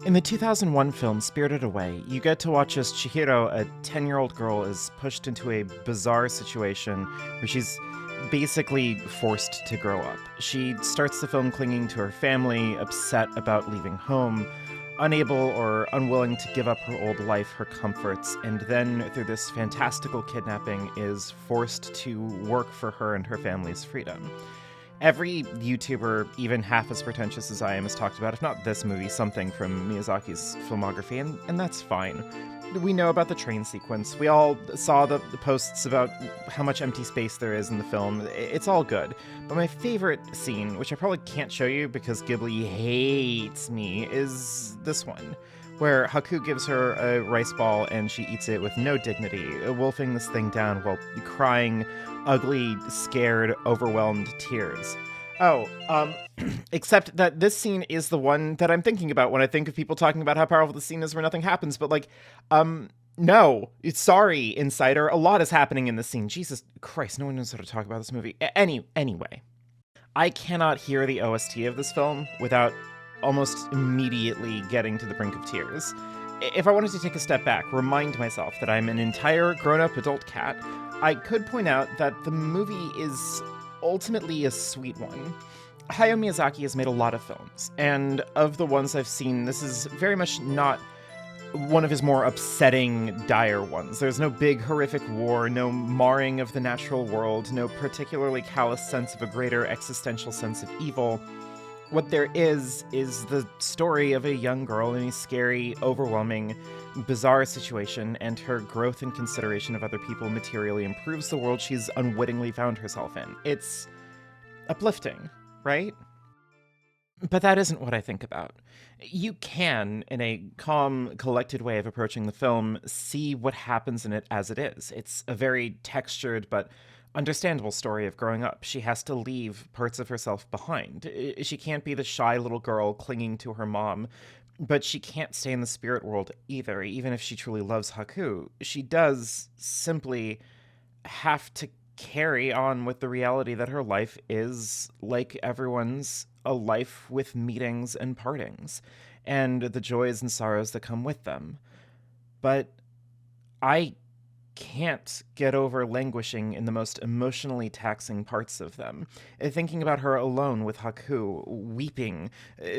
In the 2001 film Spirited Away, you get to watch as Chihiro, a 10-year-old girl, is pushed into a bizarre situation where she's basically forced to grow up. She starts the film clinging to her family, upset about leaving home, unable or unwilling to give up her old life, her comforts, and then, through this fantastical kidnapping, is forced to work for her and her family's freedom. Every YouTuber, even half as pretentious as I am, has talked about, if not this movie, something from Miyazaki's filmography, and that's fine. We know about the train sequence. We all saw the posts about how much empty space there is in the film. It's all good. But my favorite scene, which I probably can't show you because Ghibli hates me, is this one, where Haku gives her a rice ball and she eats it with no dignity, wolfing this thing down while crying ugly, scared, overwhelmed tears. Except that this scene is the one that I'm thinking about when I think of people talking about how powerful the scene is where nothing happens, but no, sorry, Insider, a lot is happening in this scene. Jesus Christ, no one knows how to talk about this movie. Anyway, I cannot hear the OST of this film without almost immediately getting to the brink of tears. If I wanted to take a step back, remind myself that I'm an entire grown-up adult cat, I could point out that the movie is ultimately a sweet one. Hayao Miyazaki has made a lot of films, and of the ones I've seen, this is very much not one of his more upsetting, dire ones. There's no big, horrific war, no marring of the natural world, no particularly callous sense of a greater existential sense of evil. What there is the story of a young girl in a scary, overwhelming, bizarre situation, and her growth and consideration of other people materially improves the world she's unwittingly found herself in. It's uplifting, right? But that isn't what I think about. You can, in a calm, collected way of approaching the film, see what happens in it as it is. It's a very textured but understandable story of growing up. She has to leave parts of herself behind. She can't be the shy little girl clinging to her mom, but she can't stay in the spirit world either, even if she truly loves Haku. She does simply have to carry on with the reality that her life is, like everyone's, a life with meetings and partings, and the joys and sorrows that come with them. But I can't get over languishing in the most emotionally taxing parts of them. Thinking about her alone with Haku, weeping,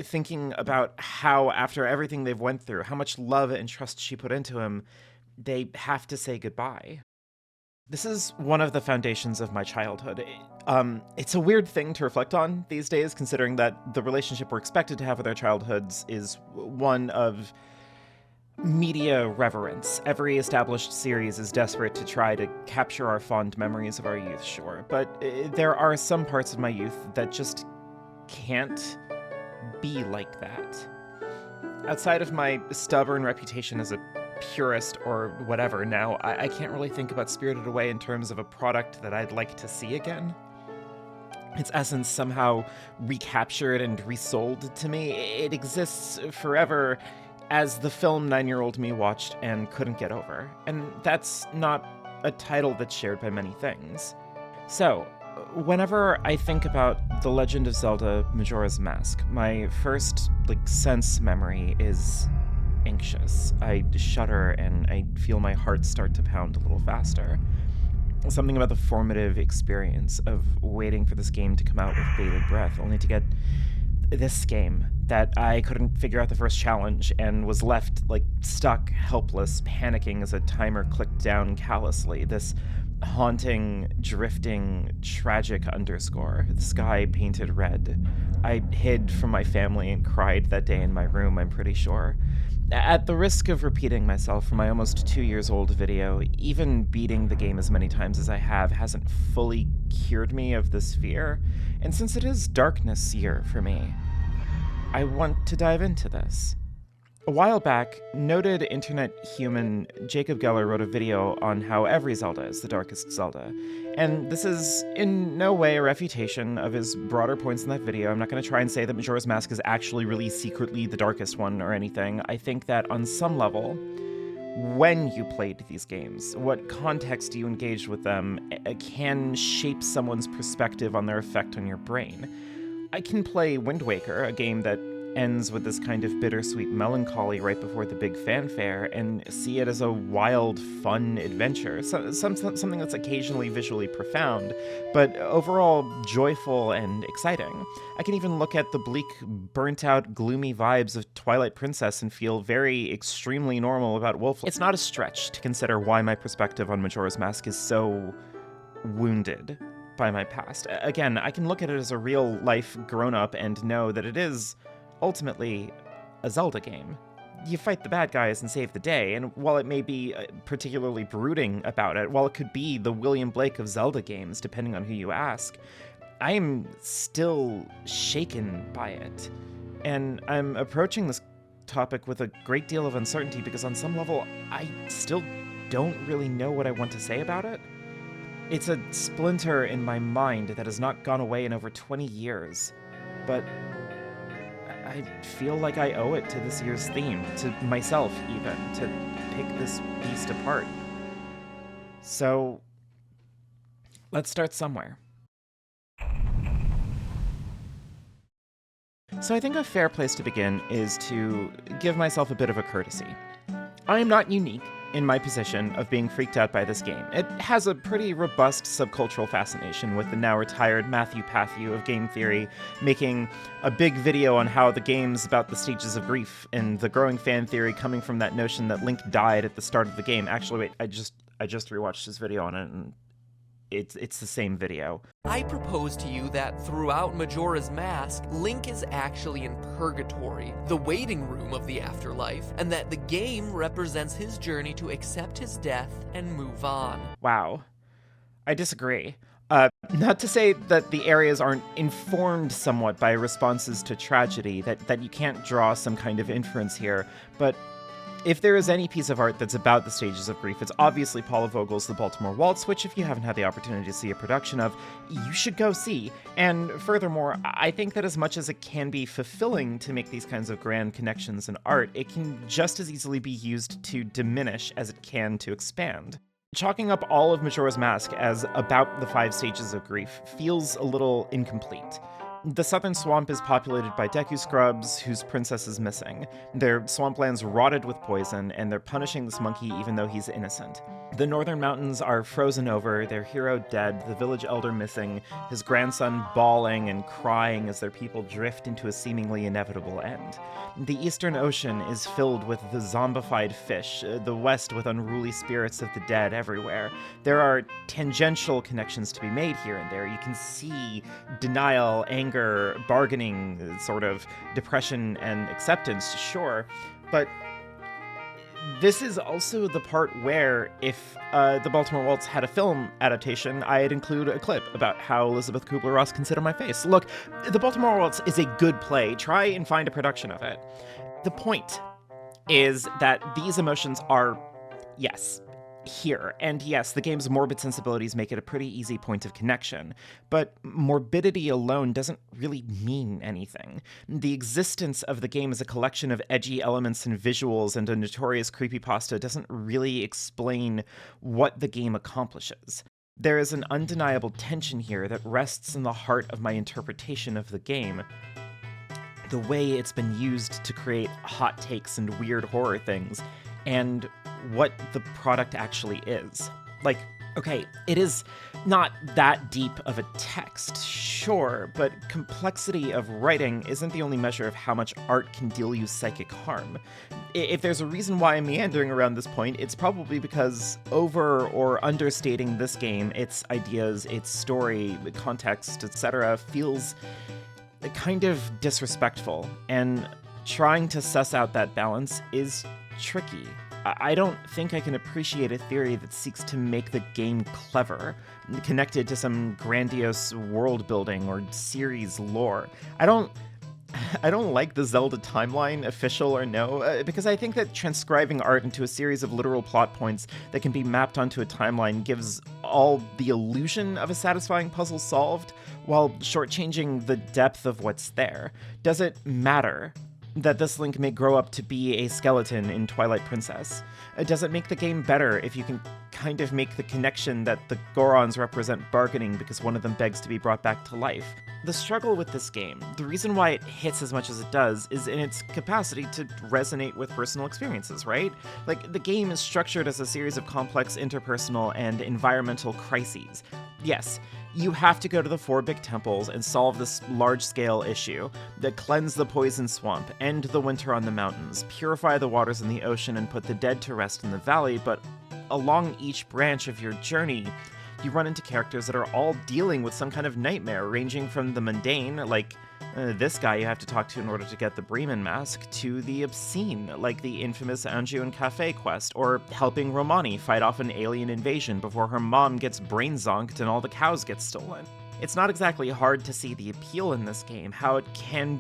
thinking about how, after everything they've went through, how much love and trust she put into him, they have to say goodbye. This is one of the foundations of my childhood. It's a weird thing to reflect on these days, considering that the relationship we're expected to have with our childhoods is one of media reverence. Every established series is desperate to try to capture our fond memories of our youth, sure, but there are some parts of my youth that just can't be like that. Outside of my stubborn reputation as a purist or whatever now, I can't really think about Spirited Away in terms of a product that I'd like to see again. Its essence somehow recaptured and resold to me. It exists forever as the film 9-year-old me watched and couldn't get over. And that's not a title that's shared by many things. So, whenever I think about The Legend of Zelda Majora's Mask, my first, sense memory is anxious. I shudder and I feel my heart start to pound a little faster. Something about the formative experience of waiting for this game to come out with bated breath, only to get this game that I couldn't figure out the first challenge and was left, stuck, helpless, panicking as a timer clicked down callously. This haunting, drifting, tragic underscore. The sky painted red. I hid from my family and cried that day in my room, I'm pretty sure. At the risk of repeating myself from my almost 2 years old video, even beating the game as many times as I have hasn't fully cured me of this fear, and since it is Darkness Year for me, I want to dive into this. A while back, noted internet human Jacob Geller wrote a video on how every Zelda is the darkest Zelda, and this is in no way a refutation of his broader points in that video. I'm not going to try and say that Majora's Mask is actually really secretly the darkest one or anything. I think that on some level, when you played these games, what context you engaged with them, can shape someone's perspective on their effect on your brain. I can play Wind Waker, a game that ends with this kind of bittersweet melancholy right before the big fanfare, and see it as a wild, fun adventure. Something that's occasionally visually profound, but overall joyful and exciting. I can even look at the bleak, burnt-out, gloomy vibes of Twilight Princess and feel very extremely normal about Wolf. It's not a stretch to consider why my perspective on Majora's Mask is so wounded by my past. Again, I can look at it as a real-life grown-up and know that it is ultimately a Zelda game. You fight the bad guys and save the day, and while it may be particularly brooding about it, while it could be the William Blake of Zelda games, depending on who you ask, I am still shaken by it. And I'm approaching this topic with a great deal of uncertainty because on some level, I still don't really know what I want to say about it. It's a splinter in my mind that has not gone away in over 20 years, but I feel like I owe it to this year's theme, to myself even, to pick this beast apart. So, let's start somewhere. So I think a fair place to begin is to give myself a bit of a courtesy. I am not unique in my position of being freaked out by this game. It has a pretty robust subcultural fascination, with the now retired Matthew Patthew of game theory making a big video on how the game's about the stages of grief, and the growing fan theory coming from that notion that Link died at the start of the game. Actually, wait, I just rewatched his video on it, and it's the same video. I propose to you that throughout Majora's Mask, Link is actually in purgatory, the waiting room of the afterlife, and that the game represents his journey to accept his death and move on. Wow. I disagree. Not to say that the areas aren't informed somewhat by responses to tragedy, that you can't draw some kind of inference here, but if there is any piece of art that's about the stages of grief, it's obviously Paula Vogel's The Baltimore Waltz, which if you haven't had the opportunity to see a production of, you should go see. And furthermore, I think that as much as it can be fulfilling to make these kinds of grand connections in art, it can just as easily be used to diminish as it can to expand. Chalking up all of Majora's Mask as about the 5 stages of grief feels a little incomplete. The southern swamp is populated by Deku Scrubs, whose princess is missing. Their swamplands rotted with poison, and they're punishing this monkey even though he's innocent. The northern mountains are frozen over, their hero dead, the village elder missing, his grandson bawling and crying as their people drift into a seemingly inevitable end. The eastern ocean is filled with the zombified fish, the west with unruly spirits of the dead everywhere. There are tangential connections to be made here and there. You can see denial, anger, bargaining, sort of depression and acceptance, sure, but this is also the part where, if The Baltimore Waltz had a film adaptation, I'd include a clip about how Elizabeth Kubler-Ross can sit on my face. Look, The Baltimore Waltz is a good play. Try and find a production of it. The point is that these emotions are, yes, here. And yes, the game's morbid sensibilities make it a pretty easy point of connection, but morbidity alone doesn't really mean anything. The existence of the game as a collection of edgy elements and visuals and a notorious creepypasta doesn't really explain what the game accomplishes. There is an undeniable tension here that rests in the heart of my interpretation of the game. The way it's been used to create hot takes and weird horror things, and what the product actually is. Like, okay, it is not that deep of a text, sure, but complexity of writing isn't the only measure of how much art can deal you psychic harm. If there's a reason why I'm meandering around this point, it's probably because over or understating this game, its ideas, its story, context, etc., feels kind of disrespectful, and trying to suss out that balance is tricky. I don't think I can appreciate a theory that seeks to make the game clever, connected to some grandiose world building or series lore. I don't like the Zelda timeline, official or no, because I think that transcribing art into a series of literal plot points that can be mapped onto a timeline gives all the illusion of a satisfying puzzle solved, while shortchanging the depth of what's there. Does it matter? that this Link may grow up to be a skeleton in Twilight Princess. Does it make the game better if you can kind of make the connection that the Gorons represent bargaining because one of them begs to be brought back to life? The struggle with this game, the reason why it hits as much as it does, is in its capacity to resonate with personal experiences, right? Like, the game is structured as a series of complex interpersonal and environmental crises. Yes, you have to go to the 4 big temples and solve this large-scale issue, that cleanse the poison swamp, end the winter on the mountains, purify the waters in the ocean, and put the dead to rest in the valley, but along each branch of your journey, you run into characters that are all dealing with some kind of nightmare, ranging from the mundane, like this guy you have to talk to in order to get the Bremen mask, to the obscene, like the infamous Anjou and Cafe quest, or helping Romani fight off an alien invasion before her mom gets brain zonked and all the cows get stolen. It's not exactly hard to see the appeal in this game, how it can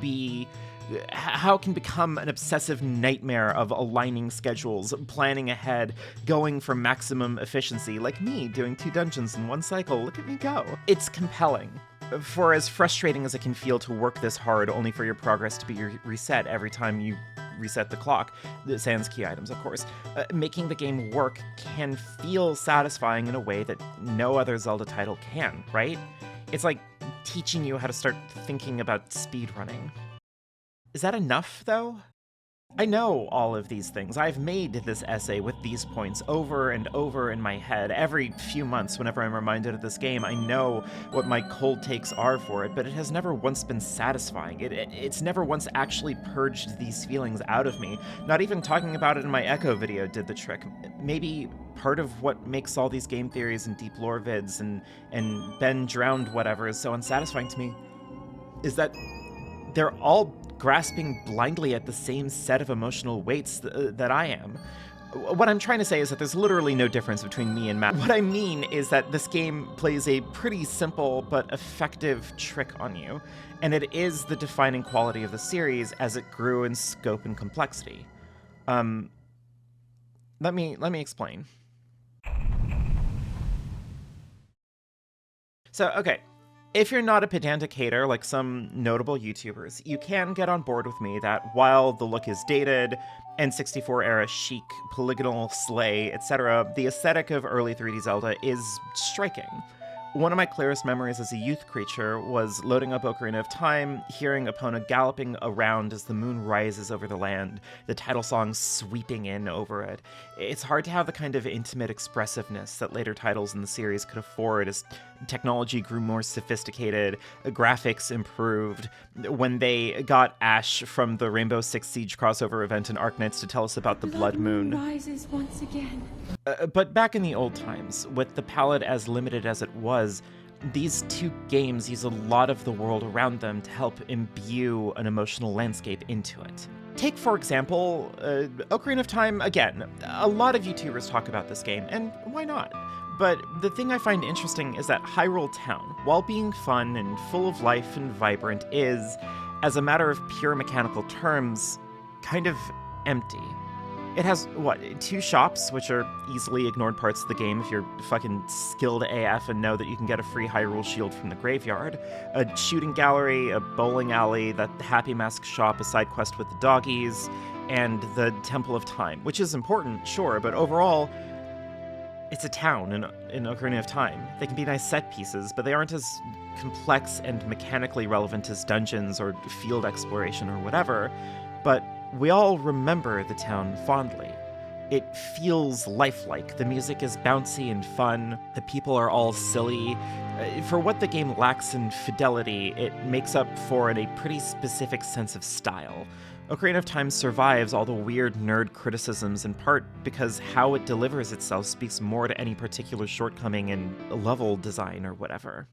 become an obsessive nightmare of aligning schedules, planning ahead, going for maximum efficiency, like me doing 2 dungeons in 1 cycle. Look at me go. It's compelling. For as frustrating as it can feel to work this hard only for your progress to be reset every time you reset the clock, sans key items, of course, making the game work can feel satisfying in a way that no other Zelda title can, right? It's like teaching you how to start thinking about speedrunning. Is that enough, though? I know all of these things. I've made this essay with these points over and over in my head. Every few months, whenever I'm reminded of this game, I know what my cold takes are for it, but it has never once been satisfying. It's never once actually purged these feelings out of me. Not even talking about it in my Echo video did the trick. Maybe part of what makes all these game theories and deep lore vids and Ben Drowned whatever is so unsatisfying to me is that they're all grasping blindly at the same set of emotional weights that I am. What I'm trying to say is that there's literally no difference between me and Matt. What I mean is that this game plays a pretty simple but effective trick on you, and it is the defining quality of the series as it grew in scope and complexity. Let me explain. So, okay. If you're not a pedantic hater like some notable YouTubers, you can get on board with me that while the look is dated, N64-era chic, polygonal slay, etc., the aesthetic of early 3D Zelda is striking. One of my clearest memories as a youth creature was loading up Ocarina of Time, hearing Epona galloping around as the moon rises over the land, the title song sweeping in over it. It's hard to have the kind of intimate expressiveness that later titles in the series could afford as technology grew more sophisticated, graphics improved, when they got Ash from the Rainbow Six Siege crossover event in Arknights to tell us about the Blood Moon. Rises once again. But back in the old times, with the palette as limited as it was, these 2 games use a lot of the world around them to help imbue an emotional landscape into it. Take, for example, Ocarina of Time. Again, a lot of YouTubers talk about this game, and why not? But the thing I find interesting is that Hyrule Town, while being fun and full of life and vibrant, is, as a matter of pure mechanical terms, kind of empty. It has, 2 shops, which are easily ignored parts of the game if you're fucking skilled AF and know that you can get a free Hyrule Shield from the graveyard, a shooting gallery, a bowling alley, the Happy Mask shop, a side quest with the doggies, and the Temple of Time, which is important, sure, but overall, it's a town in Ocarina of Time. They can be nice set pieces, but they aren't as complex and mechanically relevant as dungeons or field exploration or whatever, but we all remember the town fondly. It feels lifelike. The music is bouncy and fun. The people are all silly. For what the game lacks in fidelity, it makes up for in a pretty specific sense of style. Ocarina of Time survives all the weird nerd criticisms in part because how it delivers itself speaks more to any particular shortcoming in level design or whatever.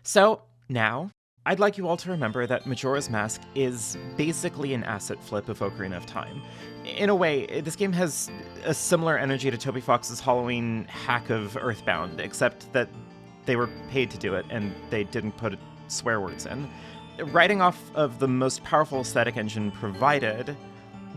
So, now, I'd like you all to remember that Majora's Mask is basically an asset flip of Ocarina of Time. In a way, this game has a similar energy to Toby Fox's Halloween hack of Earthbound, except that they were paid to do it and they didn't put swear words in. Riding off of the most powerful aesthetic engine provided,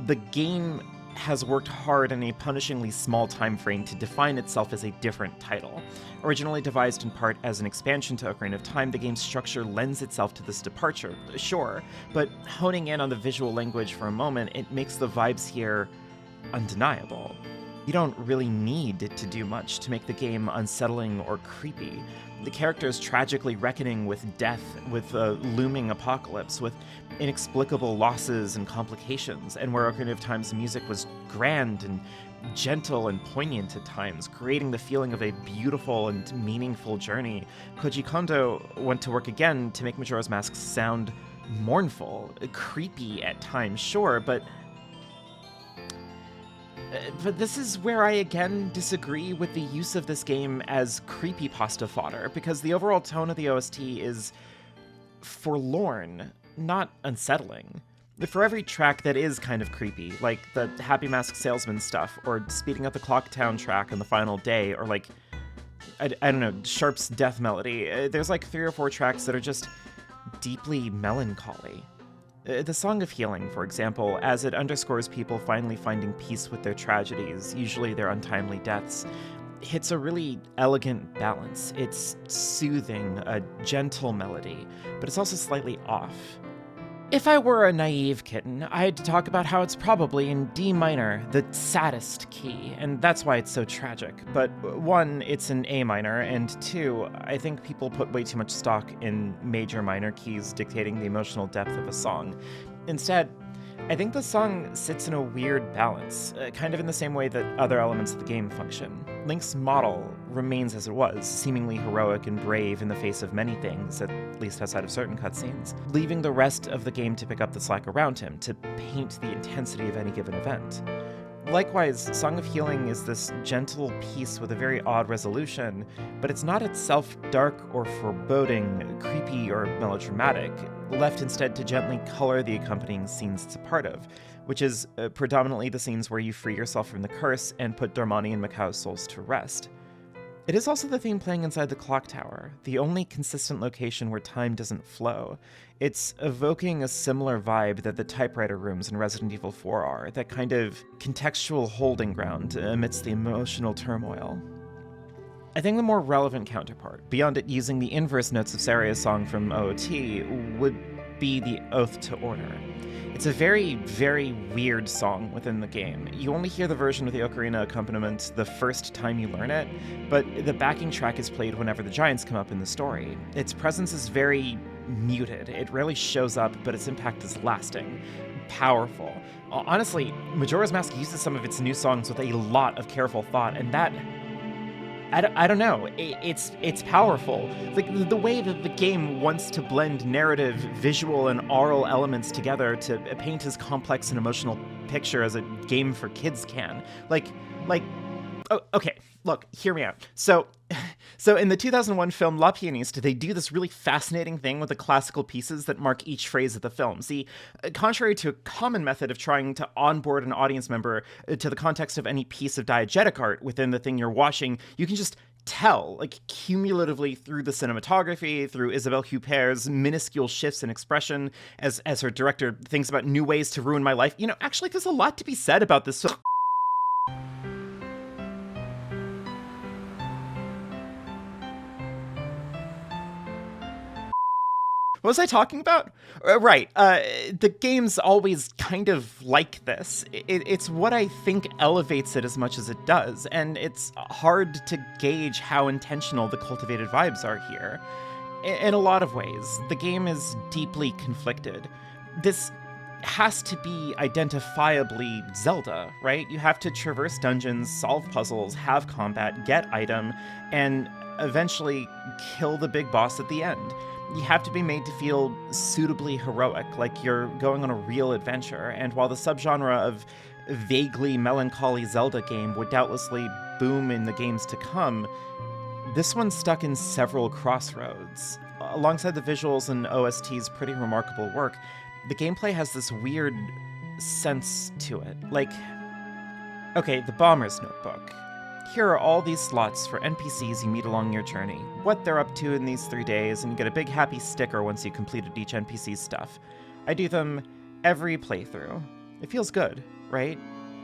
the game has worked hard in a punishingly small time frame to define itself as a different title. Originally devised in part as an expansion to Ocarina of Time, the game's structure lends itself to this departure, sure, but honing in on the visual language for a moment, it makes the vibes here undeniable. You don't really need to do much to make the game unsettling or creepy. The characters tragically reckoning with death, with a looming apocalypse, with inexplicable losses and complications, and where Ocarina of Time's music was grand and gentle and poignant at times, creating the feeling of a beautiful and meaningful journey. Koji Kondo went to work again to make Majora's Mask sound mournful, creepy at times, sure, but this is where I again disagree with the use of this game as creepypasta fodder, because the overall tone of the OST is forlorn, not unsettling. For every track that is kind of creepy, like the Happy Mask Salesman stuff, or Speeding Up the Clock Town track on the final day, or like, I don't know, Sharp's Death Melody, there's like 3 or 4 tracks that are just deeply melancholy. The Song of Healing, for example, as it underscores people finally finding peace with their tragedies, usually their untimely deaths, hits a really elegant balance. It's soothing, a gentle melody, but it's also slightly off. If I were a naive kitten, I'd talk about how it's probably in D minor, the saddest key, and that's why it's so tragic. But 1, it's in A minor, and 2, I think people put way too much stock in major minor keys dictating the emotional depth of a song. Instead, I think the song sits in a weird balance, kind of in the same way that other elements of the game function. Link's model remains as it was, seemingly heroic and brave in the face of many things, at least outside of certain cutscenes, leaving the rest of the game to pick up the slack around him, to paint the intensity of any given event. Likewise, Song of Healing is this gentle piece with a very odd resolution, but it's not itself dark or foreboding, creepy or melodramatic, left instead to gently color the accompanying scenes it's a part of, which is predominantly the scenes where you free yourself from the curse and put Darmani and Mikau's souls to rest. It is also the theme playing inside the clock tower, the only consistent location where time doesn't flow. It's evoking a similar vibe that the typewriter rooms in Resident Evil 4 are, that kind of contextual holding ground amidst the emotional turmoil. I think the more relevant counterpart, beyond it using the inverse notes of Saria's song from OOT, would be the Oath to Order. It's a very, very weird song within the game. You only hear the version with the ocarina accompaniment the first time you learn it, but the backing track is played whenever the giants come up in the story. Its presence is very muted. It rarely shows up, but its impact is lasting, powerful. Honestly, Majora's Mask uses some of its new songs with a lot of careful thought, and that, I don't know, it's powerful. Like the way that the game wants to blend narrative, visual, and aural elements together to paint as complex and emotional picture as a game for kids can. Oh, okay, look, hear me out. So in the 2001 film La Pianiste, they do this really fascinating thing with the classical pieces that mark each phrase of the film. See, contrary to a common method of trying to onboard an audience member to the context of any piece of diegetic art within the thing you're watching, you can just tell, like, cumulatively through the cinematography, through Isabelle Huppert's minuscule shifts in expression as her director thinks about new ways to ruin my life. You know, actually, there's a lot to be said about this. What was I talking about? Right. The game's always kind of like this. It's what I think elevates it as much as it does, and it's hard to gauge how intentional the cultivated vibes are here. In a lot of ways, the game is deeply conflicted. This has to be identifiably Zelda, right? You have to traverse dungeons, solve puzzles, have combat, get item, and eventually kill the big boss at the end. You have to be made to feel suitably heroic, like you're going on a real adventure, and while the subgenre of vaguely melancholy Zelda game would doubtlessly boom in the games to come, this one's stuck in several crossroads. Alongside the visuals and OST's pretty remarkable work, the gameplay has this weird sense to it. Like, okay, the Bomber's Notebook. Here are all these slots for NPCs you meet along your journey, what they're up to in these 3 days, and you get a big happy sticker once you completed each NPC's stuff. I do them every playthrough. It feels good, right?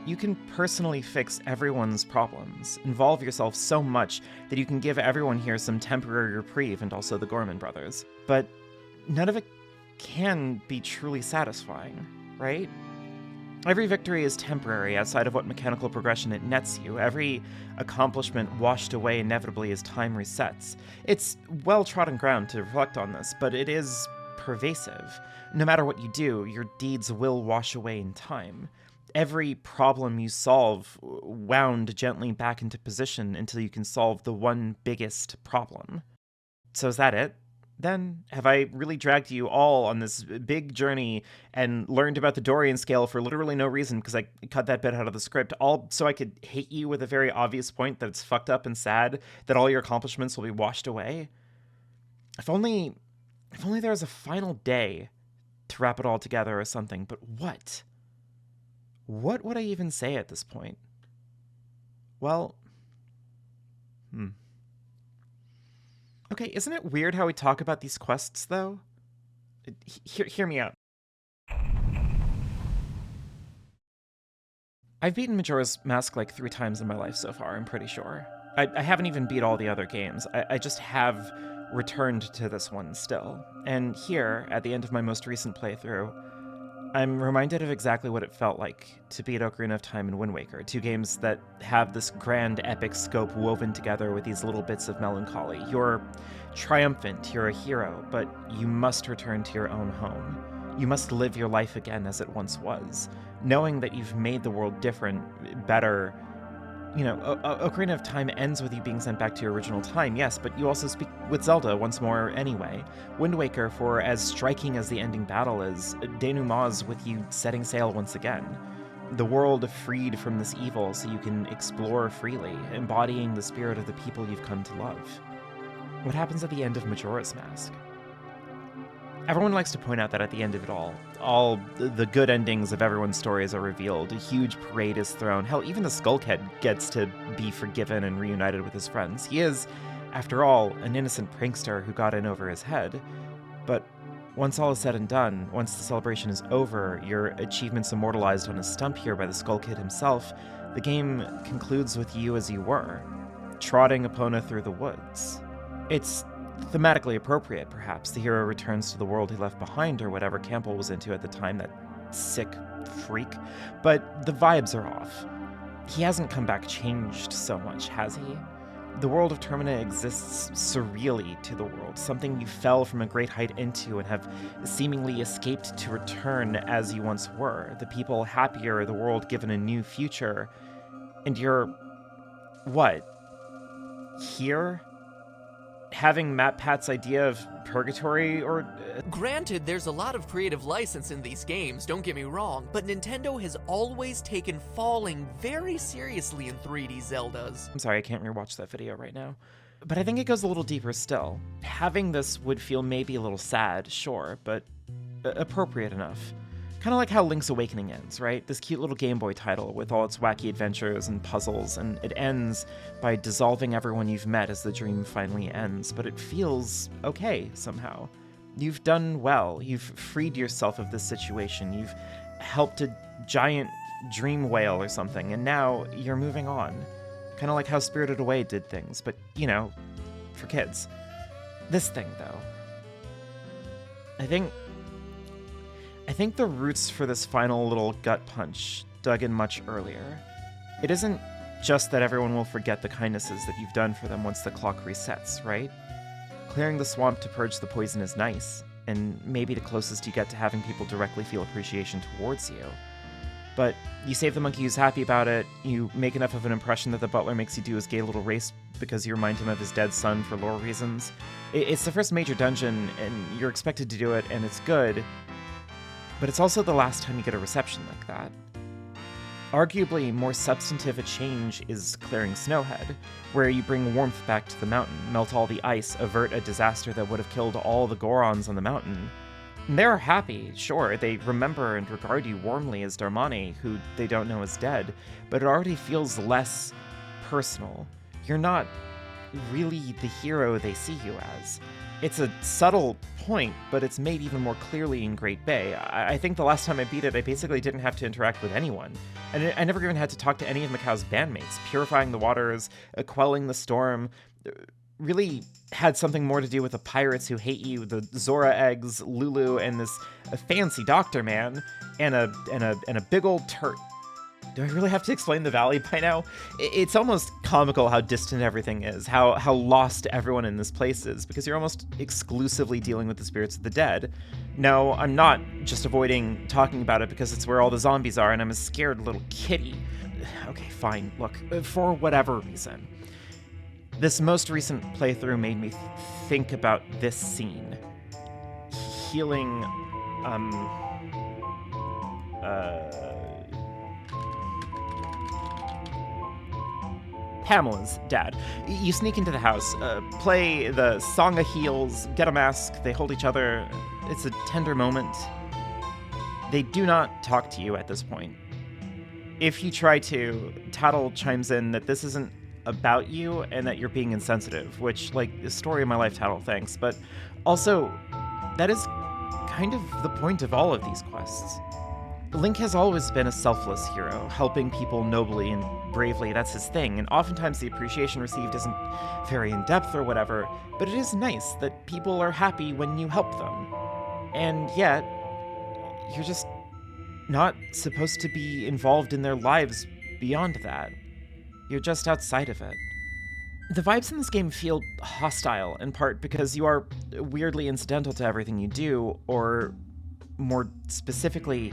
You can personally fix everyone's problems, involve yourself so much that you can give everyone here some temporary reprieve, and also the Gorman brothers. But none of it can be truly satisfying, right? Every victory is temporary outside of what mechanical progression it nets you. Every accomplishment washed away inevitably as time resets. It's well-trodden ground to reflect on this, but it is pervasive. No matter what you do, your deeds will wash away in time. Every problem you solve wound gently back into position until you can solve the one biggest problem. So is that it? Then, have I really dragged you all on this big journey and learned about the Dorian scale for literally no reason because I cut that bit out of the script, all so I could hate you with a very obvious point that it's fucked up and sad, that all your accomplishments will be washed away? If only there was a final day to wrap it all together or something, but what? What would I even say at this point? Well, Okay, isn't it weird how we talk about these quests, though? Hear me out. I've beaten Majora's Mask like 3 times in my life so far, I'm pretty sure. I haven't even beat all the other games. I just have returned to this one still. And here, at the end of my most recent playthrough, I'm reminded of exactly what it felt like to beat Ocarina of Time and Wind Waker, 2 games that have this grand epic scope woven together with these little bits of melancholy. You're triumphant, you're a hero, but you must return to your own home. You must live your life again as it once was, knowing that you've made the world different, better. You know, Ocarina of Time ends with you being sent back to your original time, yes, but you also speak with Zelda once more anyway. Wind Waker, for as striking as the ending battle is, denouements with you setting sail once again. The world freed from this evil so you can explore freely, embodying the spirit of the people you've come to love. What happens at the end of Majora's Mask? Everyone likes to point out that at the end of it all the good endings of everyone's stories are revealed. A huge parade is thrown. Hell, even the Skullkid gets to be forgiven and reunited with his friends. He is, after all, an innocent prankster who got in over his head. But once all is said and done, once the celebration is over, your achievements immortalized on a stump here by the Skullkid himself, the game concludes with you as you were, trotting Epona through the woods. It's thematically appropriate, perhaps. The hero returns to the world he left behind, or whatever Campbell was into at the time, that sick freak. But the vibes are off. He hasn't come back changed so much, has he? The world of Termina exists surreally to the world, something you fell from a great height into and have seemingly escaped to return as you once were. The people happier, the world given a new future. And you're... what? Here? Having MatPat's idea of purgatory, or... Granted, there's a lot of creative license in these games, don't get me wrong, but Nintendo has always taken falling very seriously in 3D Zeldas. I'm sorry, I can't rewatch that video right now. But I think it goes a little deeper still. Having this would feel maybe a little sad, sure, but appropriate enough. Kind of like how Link's Awakening ends, right? This cute little Game Boy title with all its wacky adventures and puzzles, and it ends by dissolving everyone you've met as the dream finally ends, but it feels okay somehow. You've done well. You've freed yourself of this situation. You've helped a giant dream whale or something, and now you're moving on. Kind of like how Spirited Away did things, but, you know, for kids. This thing, though. I think the roots for this final little gut punch dug in much earlier. It isn't just that everyone will forget the kindnesses that you've done for them once the clock resets, right? Clearing the swamp to purge the poison is nice, and maybe the closest you get to having people directly feel appreciation towards you. But you save the monkey who's happy about it, you make enough of an impression that the butler makes you do his gay little race because you remind him of his dead son for lore reasons. It's the first major dungeon, and you're expected to do it, and it's good, but it's also the last time you get a reception like that. Arguably more substantive a change is clearing Snowhead, where you bring warmth back to the mountain, melt all the ice, avert a disaster that would have killed all the Gorons on the mountain. And they're happy, sure, they remember and regard you warmly as Darmani, who they don't know is dead, but it already feels less personal. You're not really the hero they see you as. It's a subtle point, but it's made even more clearly in Great Bay. I think the last time I beat it, I basically didn't have to interact with anyone. And I never even had to talk to any of Macau's bandmates. Purifying the waters, quelling the storm, really had something more to do with the pirates who hate you, the Zora eggs, Lulu, and this fancy doctor man, and a big old turd. Do I really have to explain the valley by now? It's almost comical how distant everything is, how lost everyone in this place is, because you're almost exclusively dealing with the spirits of the dead. No, I'm not just avoiding talking about it because it's where all the zombies are and I'm a scared little kitty. Okay, fine, look, for whatever reason. This most recent playthrough made me think about this scene. Healing, Pamela's dad. You sneak into the house, play the Song of Heels, get a mask, they hold each other. It's a tender moment. They do not talk to you at this point. If you try to, Tattle chimes in that this isn't about you and that you're being insensitive, which, like, the story of my life, Tattle, thanks. But also, that is kind of the point of all of these quests. Link has always been a selfless hero, helping people nobly and bravely, that's his thing, and oftentimes the appreciation received isn't very in-depth or whatever, but it is nice that people are happy when you help them. And yet, you're just not supposed to be involved in their lives beyond that. You're just outside of it. The vibes in this game feel hostile, in part because you are weirdly incidental to everything you do, or more specifically,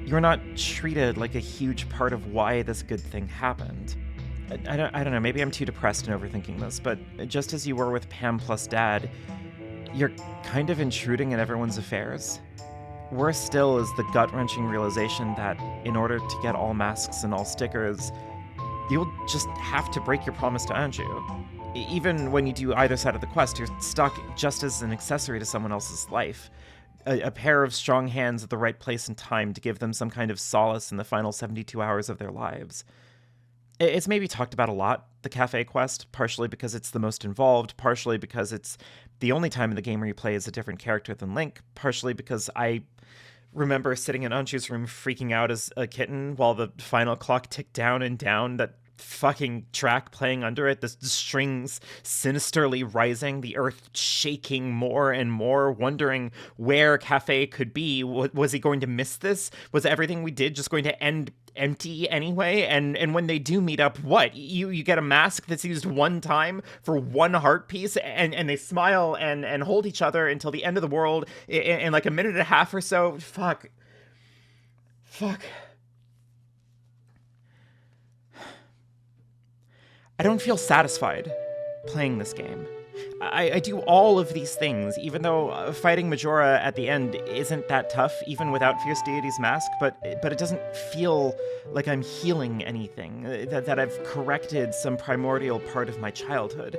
you're not treated like a huge part of why this good thing happened. I don't know, maybe I'm too depressed and overthinking this, but just as you were with Pam plus Dad, you're kind of intruding in everyone's affairs. Worse still is the gut-wrenching realization that in order to get all masks and all stickers, you'll just have to break your promise to Anju. Even when you do either side of the quest, you're stuck just as an accessory to someone else's life. A pair of strong hands at the right place and time to give them some kind of solace in the final 72 hours of their lives. It's maybe talked about a lot, the cafe quest, partially because it's the most involved, partially because it's the only time in the game where you play as a different character than Link, partially because I remember sitting in Anju's room freaking out as a kitten while the final clock ticked down and down, that fucking track playing under it, the strings sinisterly rising, the earth shaking more and more, wondering where Cafe could be. Was he going to miss this? Was everything we did just going to end empty anyway? And when they do meet up, what? You get a mask that's used one time for one heart piece, and they smile and hold each other until the end of the world in like a minute and a half or so. Fuck. I don't feel satisfied playing this game. I do all of these things, even though fighting Majora at the end isn't that tough, even without Fierce Deity's mask, but it doesn't feel like I'm healing anything, that I've corrected some primordial part of my childhood.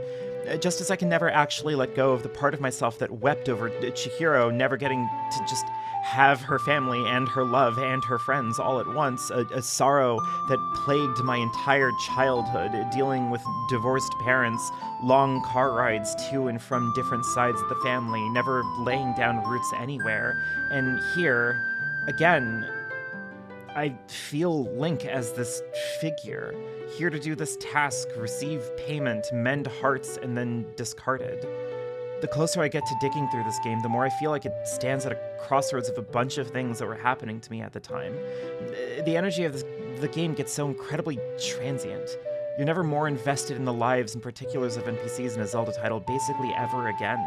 Just as I can never actually let go of the part of myself that wept over Chihiro never getting to just have her family and her love and her friends all at once, a sorrow that plagued my entire childhood, dealing with divorced parents, long car rides to and from different sides of the family, never laying down roots anywhere. And here, again, I feel Link as this figure, here to do this task, receive payment, mend hearts, and then discarded. The closer I get to digging through this game, the more I feel like it stands at a crossroads of a bunch of things that were happening to me at the time. The energy of the game gets so incredibly transient. You're never more invested in the lives and particulars of NPCs in a Zelda title basically ever again.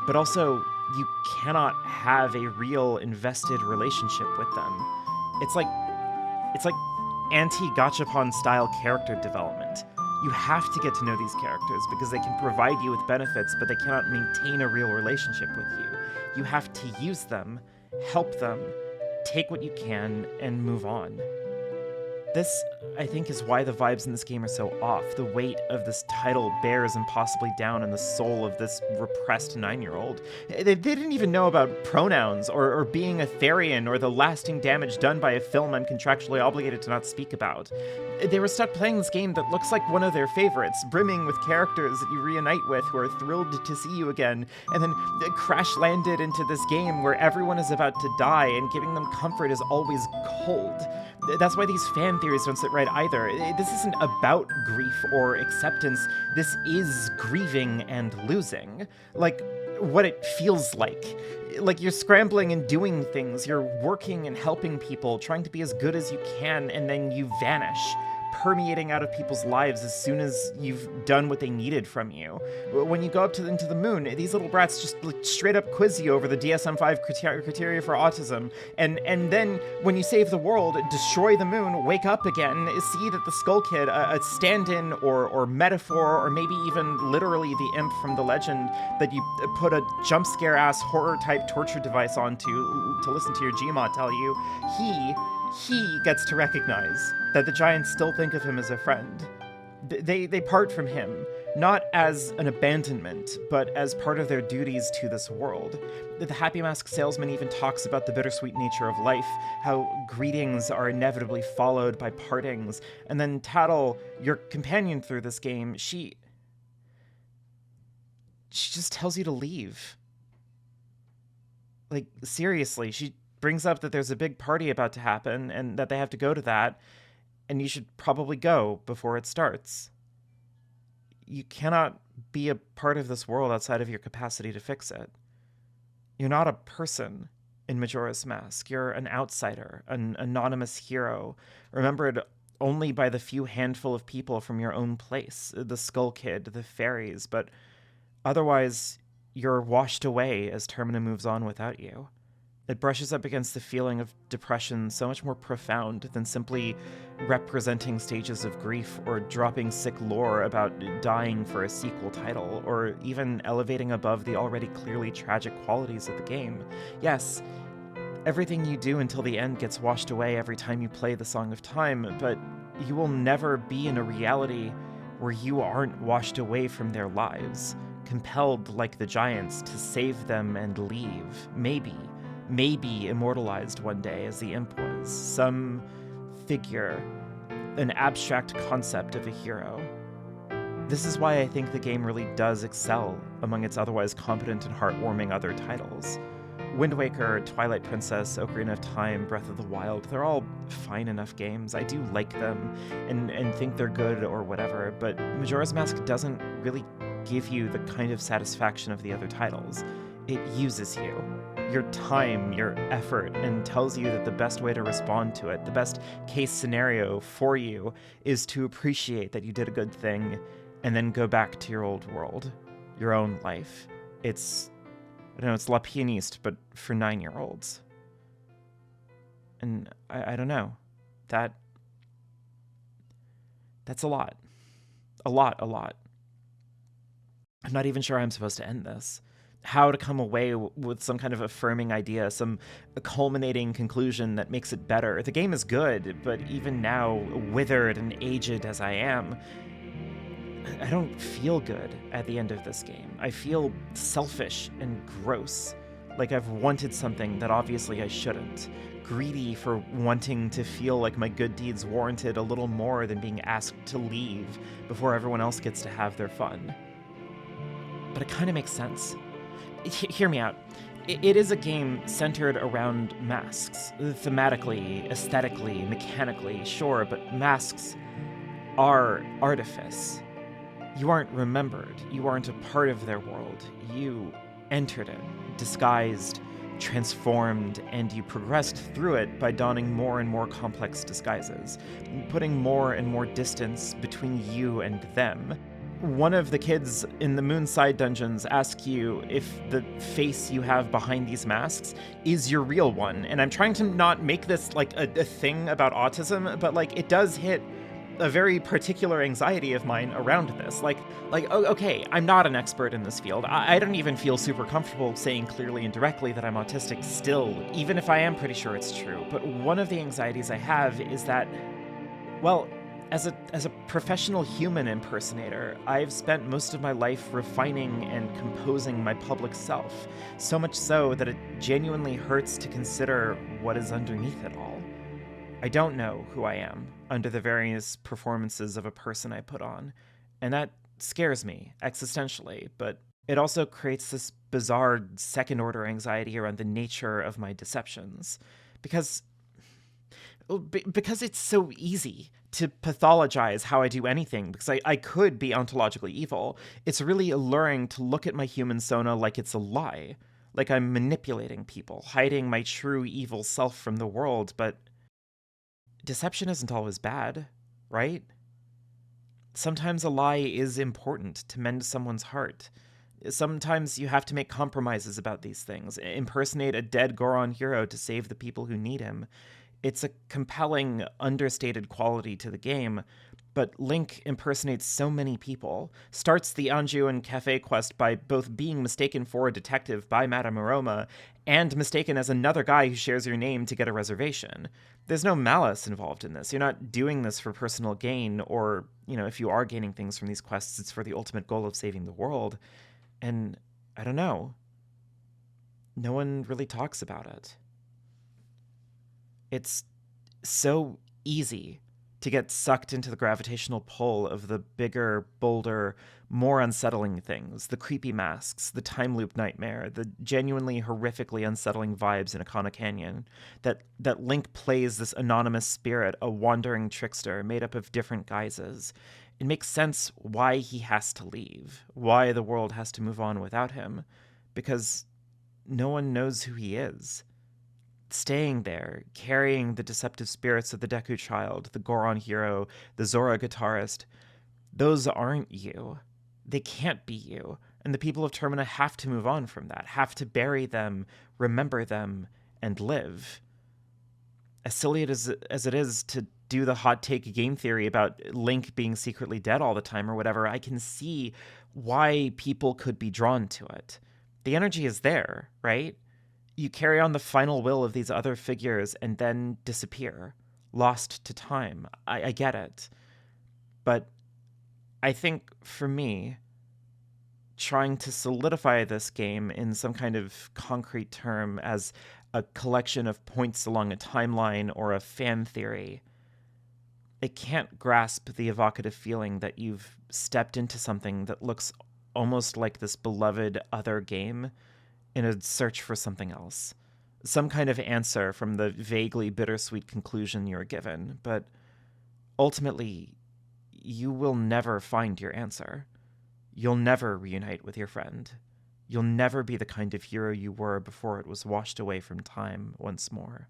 But also, you cannot have a real invested relationship with them. It's like anti-gachapon style character development. You have to get to know these characters because they can provide you with benefits, but they cannot maintain a real relationship with you. You have to use them, help them, take what you can, and move on. This, I think, is why the vibes in this game are so off. The weight of this title bears impossibly down on the soul of this repressed 9-year-old. They didn't even know about pronouns or being a Therian or the lasting damage done by a film I'm contractually obligated to not speak about. They were stuck playing this game that looks like one of their favorites, brimming with characters that you reunite with who are thrilled to see you again, and then crash-landed into this game where everyone is about to die and giving them comfort is always cold. That's why these fan theories don't sit right either. This isn't about grief or acceptance. This is grieving and losing. Like, what it feels like. Like, you're scrambling and doing things, you're working and helping people, trying to be as good as you can, and then you vanish, permeating out of people's lives as soon as you've done what they needed from you. When you go up into the moon, these little brats just straight up quiz you over the DSM-5 criteria for autism, and then when you save the world, destroy the moon, wake up again, see that the Skull Kid, a stand-in or metaphor, or maybe even literally the imp from the legend that you put a jump scare ass horror type torture device onto to listen to your Gmod tell you, he gets to recognize that the giants still think of him as a friend. They part from him, not as an abandonment, but as part of their duties to this world. The Happy Mask salesman even talks about the bittersweet nature of life, how greetings are inevitably followed by partings, and then Tattle, your companion through this game, she just tells you to leave. Like, seriously, she brings up that there's a big party about to happen and that they have to go to that, and you should probably go before it starts. You cannot be a part of this world outside of your capacity to fix it. You're not a person in Majora's Mask. You're an outsider, an anonymous hero, remembered only by the few handful of people from your own place, the Skull Kid, the fairies, but otherwise you're washed away as Termina moves on without you. It brushes up against the feeling of depression so much more profound than simply representing stages of grief or dropping sick lore about dying for a sequel title, or even elevating above the already clearly tragic qualities of the game. Yes, everything you do until the end gets washed away every time you play the Song of Time, but you will never be in a reality where you aren't washed away from their lives, compelled like the giants to save them and leave, maybe immortalized one day as the imp was, some figure, an abstract concept of a hero. This is why I think the game really does excel among its otherwise competent and heartwarming other titles. Wind Waker, Twilight Princess, Ocarina of Time, Breath of the Wild, they're all fine enough games. I do like them and think they're good or whatever, but Majora's Mask doesn't really give you the kind of satisfaction of the other titles. It uses you, your time, your effort, and tells you that the best way to respond to it, the best case scenario for you, is to appreciate that you did a good thing and then go back to your old world, your own life. It's La Pianiste, but for 9-year-olds. And I don't know. That's a lot. A lot. I'm not even sure how I'm supposed to end this. How to come away with some kind of affirming idea, some culminating conclusion that makes it better. The game is good, but even now, withered and aged as I am, I don't feel good at the end of this game. I feel selfish and gross, like I've wanted something that obviously I shouldn't. Greedy for wanting to feel like my good deeds warranted a little more than being asked to leave before everyone else gets to have their fun. But it kind of makes sense. Hear me out. It is a game centered around masks. Thematically, aesthetically, mechanically, sure, but masks are artifice. You aren't remembered. You aren't a part of their world. You entered it, disguised, transformed, and you progressed through it by donning more and more complex disguises, putting more and more distance between you and them. One of the kids in the Moonside dungeons asks you if the face you have behind these masks is your real one. And I'm trying to not make this like a thing about autism, but like it does hit a very particular anxiety of mine around this. Okay, I'm not an expert in this field. I don't even feel super comfortable saying clearly and directly that I'm autistic still, even if I am pretty sure it's true. But one of the anxieties I have is that Well, as a professional human impersonator, I've spent most of my life refining and composing my public self, so much so that it genuinely hurts to consider what is underneath it all. I don't know who I am under the various performances of a person I put on, and that scares me existentially, but it also creates this bizarre second order anxiety around the nature of my deceptions. Because because it's so easy to pathologize how I do anything, because I could be ontologically evil. It's really alluring to look at my human sona like it's a lie, like I'm manipulating people, hiding my true evil self from the world, but deception isn't always bad, right? Sometimes a lie is important to mend someone's heart. Sometimes you have to make compromises about these things, impersonate a dead Goron hero to save the people who need him. It's a compelling, understated quality to the game, but Link impersonates so many people, starts the Anju and Cafe quest by both being mistaken for a detective by Madame Aroma and mistaken as another guy who shares your name to get a reservation. There's no malice involved in this. You're not doing this for personal gain, or, if you are gaining things from these quests, it's for the ultimate goal of saving the world. And I don't know. No one really talks about it. It's so easy to get sucked into the gravitational pull of the bigger, bolder, more unsettling things, the creepy masks, the time loop nightmare, the genuinely horrifically unsettling vibes in Akana Canyon, that Link plays this anonymous spirit, a wandering trickster made up of different guises. It makes sense why he has to leave, why the world has to move on without him, because no one knows who he is. Staying there, carrying the deceptive spirits of the Deku Child, the Goron hero, the Zora guitarist, those aren't you. They can't be you. And the people of Termina have to move on from that, have to bury them, remember them, and live. As silly as it is to do the hot take game theory about Link being secretly dead all the time or whatever, I can see why people could be drawn to it. The energy is there, right? You carry on the final will of these other figures and then disappear, lost to time. I get it. But I think for me, trying to solidify this game in some kind of concrete term as a collection of points along a timeline or a fan theory, it can't grasp the evocative feeling that you've stepped into something that looks almost like this beloved other game in a search for something else. Some kind of answer from the vaguely bittersweet conclusion you're given, but ultimately, you will never find your answer. You'll never reunite with your friend. You'll never be the kind of hero you were before it was washed away from time once more.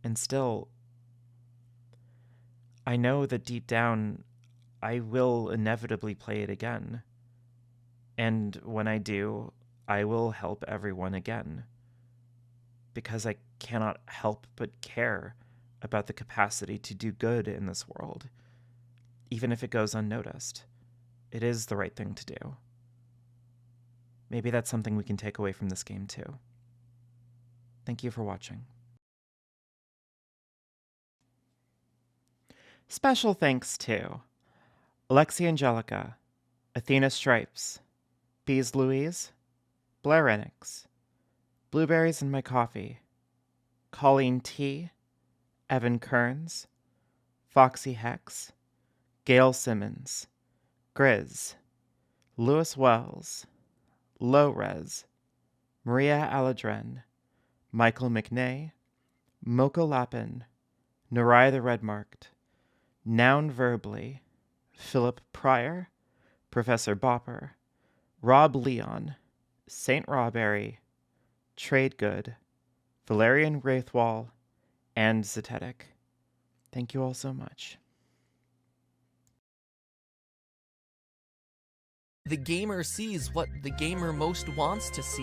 And still, I know that deep down, I will inevitably play it again. And when I do, I will help everyone again. Because I cannot help but care about the capacity to do good in this world. Even if it goes unnoticed. It is the right thing to do. Maybe that's something we can take away from this game too. Thank you for watching. Special thanks to Alexi Angelica, Athena Stripes, Bees Louise, Blair Enix, Blueberries in My Coffee, Colleen T, Evan Kearns, Foxy Hex, Gail Simmons, Grizz, Lewis Wells, Low Res, Maria Aladren, Michael McNay, Moko Lapin, Narai the Redmarked, Noun Verbally, Philip Pryor, Professor Bopper, Rob Leon, Saint Rawberry, Trade Good, Valerian Wraithwall, and Zetetic. Thank you all so much. The gamer sees what the gamer most wants to see.